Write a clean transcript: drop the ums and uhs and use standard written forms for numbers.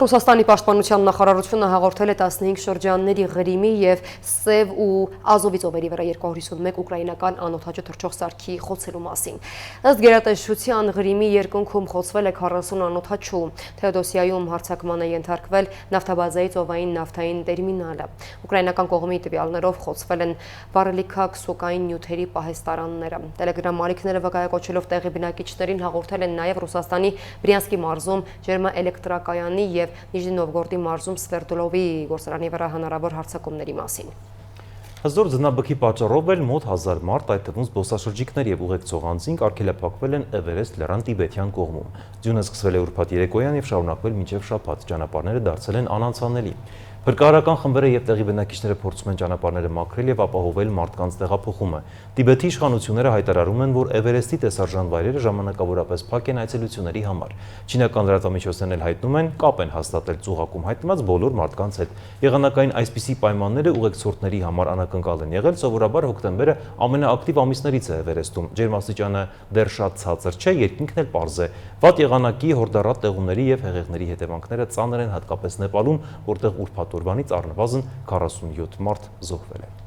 Ռուսաստանի պաշտպանության նախարարությունը հաղորդել է 15 շրջանների Ղրիմի և Սև ու Ազովի ծովերի վրա 251 ուկրաինական անօդաչու թռչող սարքի խոցելու մասին։ Ըստ գերատեսչության Ղրիմի երկնքում խոցվել է 40 անօդաչու։ Թեոդոսիայում հարձակման է ենթարկվել նավթաբազայի ծովային նավթային տերմինալը։ Ուկրաինական կողմի տվյալներով խոցվել են վառելիքաքսուկային նյութերի պահեստարանները։ Տելեգրամ ալիքները վկայակոչելով տեղի բնակիչներին հաղորդել են նաև Ռուսաստանի Բրյանսկի մարզում ջերմաէլեկտրակայանի և Նիժնի Նովգորդի մարզում Սվերդլովի գործարանի վրա հնարավոր հարձակումների մասին։ Հզոր ձնաբքի պատճառով էլ մոտ 1000 մարդ, այդ թվում զբոսաշրջիկներ եւ ուղեկցող անձինք արգելափակվել են Էվերեստ լեռան տիբեթյան կողմում։ Ձյունը սկսվել է ուրբաթ երեկոյան եւ շարունակվել մինչեւ շաբաթ։ Ճանապարհները դարձել են անանցանելի։ Փրկարարական խմբերը եւ տեղի բնակիչները փորձում են ճանապարհները մաքրել եւ ապահովել մարդկանց տեղափոխումը։ Տիբեթի իշխանությունները հայտարարում են, որ Էվերեստի տեսարժան վայրերը ժամանակավորապես փակ են այցելությունների համար։ Չինական լրատվամիջոցներն էլ հայտնում են, կապ են հաստատել ծուղակում հայտնված բոլոր մարդկանց հետ։ Եղանակային այսպիսի պայմանները ուղեկցորդների համար անակնկալ են եղել, սովորաբար հոկտեմբերը ամենաակտիվ ամիսներից է Էվերեստում։ Ջերմաստիճանը դեռ շատ ցածր չէ, երկինքն էլ պարզ է։ Վատ եղանակի, հորդառատ տեղումների եւ հեղեղների հետևանքները ծանր են հատկապես Նեպալում, որտեղ ուրբաթ օրվանից առնվազն 47 մարդ զոհվել է։